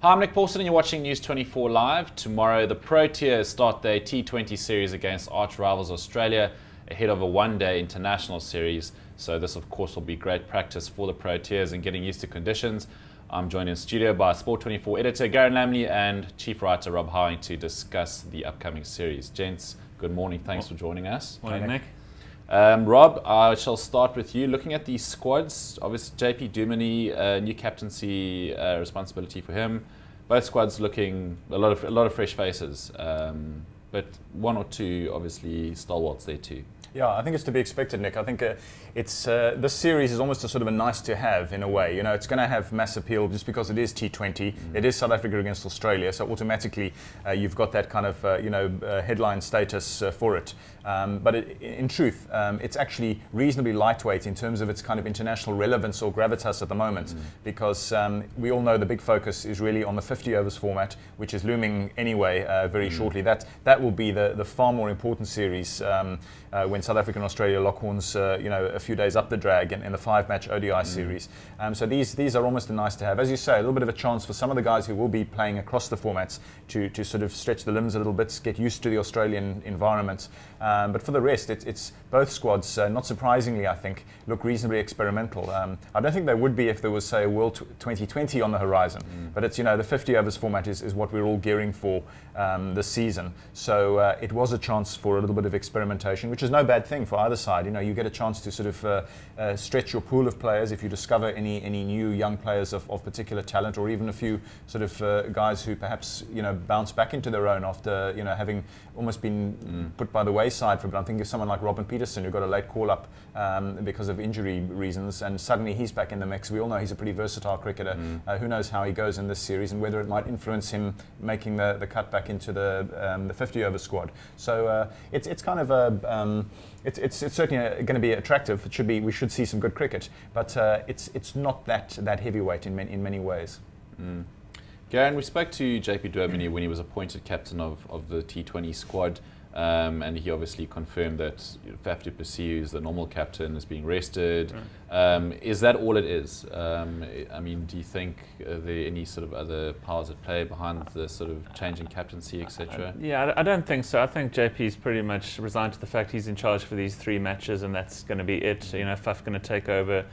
Hi, I'm Nick Paulson and you're watching News 24 Live. Tomorrow, the Proteas start their T20 series against arch rivals Australia ahead of a one-day international series. So this, of course, will be great practice for the Proteas and getting used to conditions. I'm joined in studio by Sport 24 editor Garen Lamley and chief writer Rob Howing to discuss the upcoming series. Gents, good morning. Thanks for joining us. Morning, Nick. Rob, I shall start with you. Looking at the squads, obviously JP Duminy, new captaincy responsibility for him. Both squads looking a lot of fresh faces, but one or two obviously stalwarts there too. Yeah, I think it's to be expected, Nick. I think this series is almost a sort of a nice to have in a way. You know, it's going to have mass appeal just because it is T20. It is South Africa against Australia, so automatically you've got that kind of headline status for it. But in truth, it's actually reasonably lightweight in terms of its kind of international relevance or gravitas at the moment, because we all know the big focus is really on the 50 overs format, which is looming anyway very shortly. That will be the far more important series when South Africa and Australia lock horns, a few days up the drag in the 5-match ODI series. So these are almost a nice to have. As you say, a little bit of a chance for some of the guys who will be playing across the formats to sort of stretch the limbs a little bit, get used to the Australian environment. But for the rest, it's both squads, not surprisingly, I think, look reasonably experimental. I don't think they would be if there was, say, a World 2020 on the horizon. But it's, the 50 overs format is what we're all gearing for this season. So it was a chance for a little bit of experimentation, which is no bad thing for either side. You get a chance to sort of stretch your pool of players if you discover any new young players of particular talent, or even a few sort of guys who perhaps bounce back into their own after having almost been put by the wayside for a bit. I'm thinking of someone like Robin Peterson, who got a late call up because of injury reasons, and suddenly he's back in the mix. We all know he's a pretty versatile cricketer. Who knows how he goes in this series and whether it might influence him making the cut back into the 50 over squad. So it's kind of a it's certainly going to be attractive. We should see some good cricket, but it's not that heavyweight in many ways. Garen, we spoke to JP Duminy when he was appointed captain of the T20 squad, and he obviously confirmed that Faf du Plessis, who's the normal captain, is being rested. Is that all it is? I mean, do you think are there any sort of other powers at play behind the sort of change in captaincy, etc.? Yeah, I don't think so. I think JP's pretty much resigned to the fact he's in charge for these 3 matches, and that's going to be it. Faf going to take over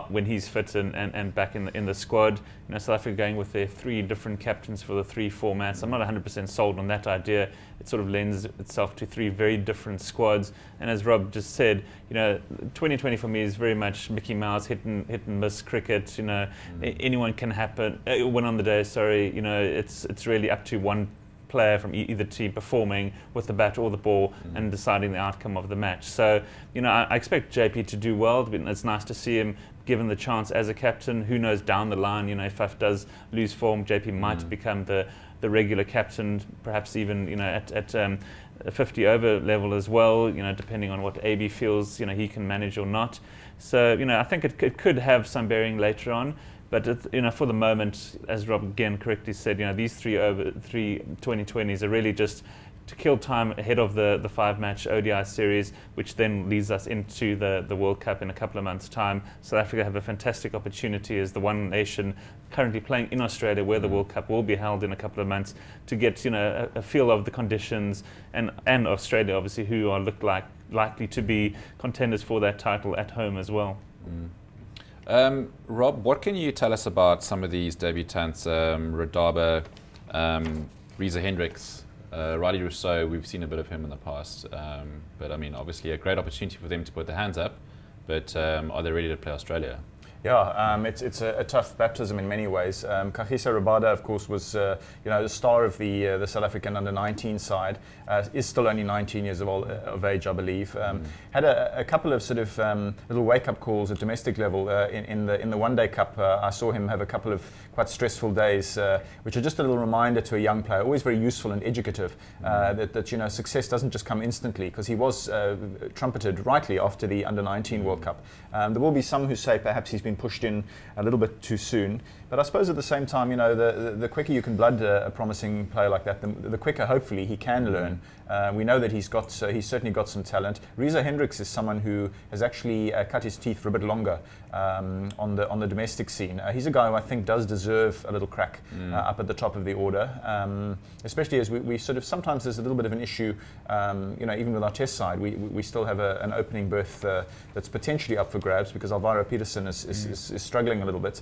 when he's fit and back in the squad. South Africa going with their 3 different captains for the 3 formats. I'm not 100% sold on that idea. It sort of lends itself to 3 very different squads. And as Rob just said, 2020 for me is very much Mickey Mouse hit and miss cricket. Anyone can win on the day. Sorry, it's really up to one player from either team performing with the bat or the ball and deciding the outcome of the match. So, I expect JP to do well. It's nice to see him given the chance as a captain. Who knows down the line, if Faf does lose form, JP might become the regular captain, perhaps even, at a 50 over level as well, depending on what AB feels, he can manage or not. So, I think it could have some bearing later on. But for the moment, as Rob again correctly said, these 3 2020s are really just to kill time ahead of the 5-match ODI series, which then leads us into the World Cup in a couple of months' time. South Africa have a fantastic opportunity as the one nation currently playing in Australia, where the World Cup will be held in a couple of months, to get a feel of the conditions, and Australia obviously, who are likely to be contenders for that title at home as well. Rob, what can you tell us about some of these debutants? Radaba, Reza Hendricks, Riley Rousseau, we've seen a bit of him in the past. But I mean, obviously a great opportunity for them to put their hands up. But are they ready to play Australia? Yeah, it's a tough baptism in many ways. Kagiso Rabada, of course, was the star of the South African under-19 side. Is still only 19 years of age, I believe. Had a couple of sort of little wake-up calls at domestic level in the One Day Cup. I saw him have a couple of quite stressful days, which are just a little reminder to a young player, always very useful and educative, that success doesn't just come instantly, because he was trumpeted rightly after the under-19 World Cup. There will be some who say perhaps he's been been pushed in a little bit too soon. But I suppose at the same time, you know, the quicker you can blood a promising player like that, the quicker hopefully he can learn. We know that he's certainly got some talent. Reza Hendricks is someone who has actually cut his teeth for a bit longer on the domestic scene. He's a guy who I think does deserve a little crack up at the top of the order, especially as we sort of, sometimes there's a little bit of an issue, you know, even with our test side, we still have an opening berth that's potentially up for grabs because Alvaro Peterson is struggling a little bit.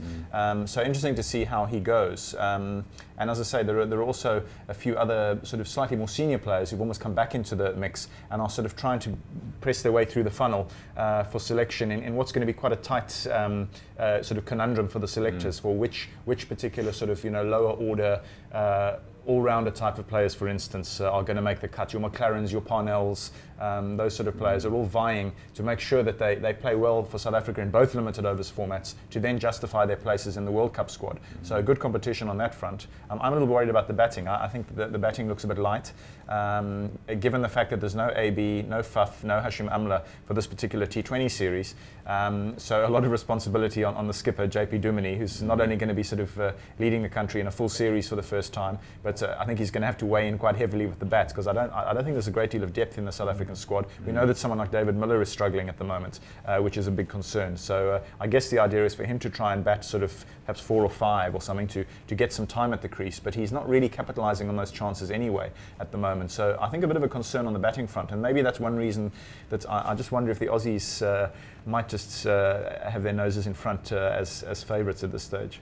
So interesting to see how he goes. And as I say, there are also a few other sort of slightly more senior players who've almost come back into the mix and are sort of trying to press their way through the funnel for selection in what's going to be quite a tight sort of conundrum for the selectors for which particular sort of, you know, lower order all-rounder type of players, for instance, are going to make the cut. Your McLarens, your Parnells, those sort of players are all vying to make sure that they play well for South Africa in both limited overs formats to then justify their places in the World Cup squad. So good competition on that front. I'm a little worried about the batting. I think the batting looks a bit light, given the fact that there's no AB, no Faf, no Hashim Amla for this particular T20 series. So a lot of responsibility on the skipper, JP Duminy, who's not only going to be sort of leading the country in a full series for the first time, but I think he's going to have to weigh in quite heavily with the bats because I don't think there's a great deal of depth in the South African squad. We know that someone like David Miller is struggling at the moment, which is a big concern. So I guess the idea is for him to try and bat sort of perhaps 4 or 5 or something to get some time at the crease, but he's not really capitalising on those chances anyway at the moment. So I think a bit of a concern on the batting front, and maybe that's one reason that I just wonder if the Aussies might just have their noses in front as favourites at this stage.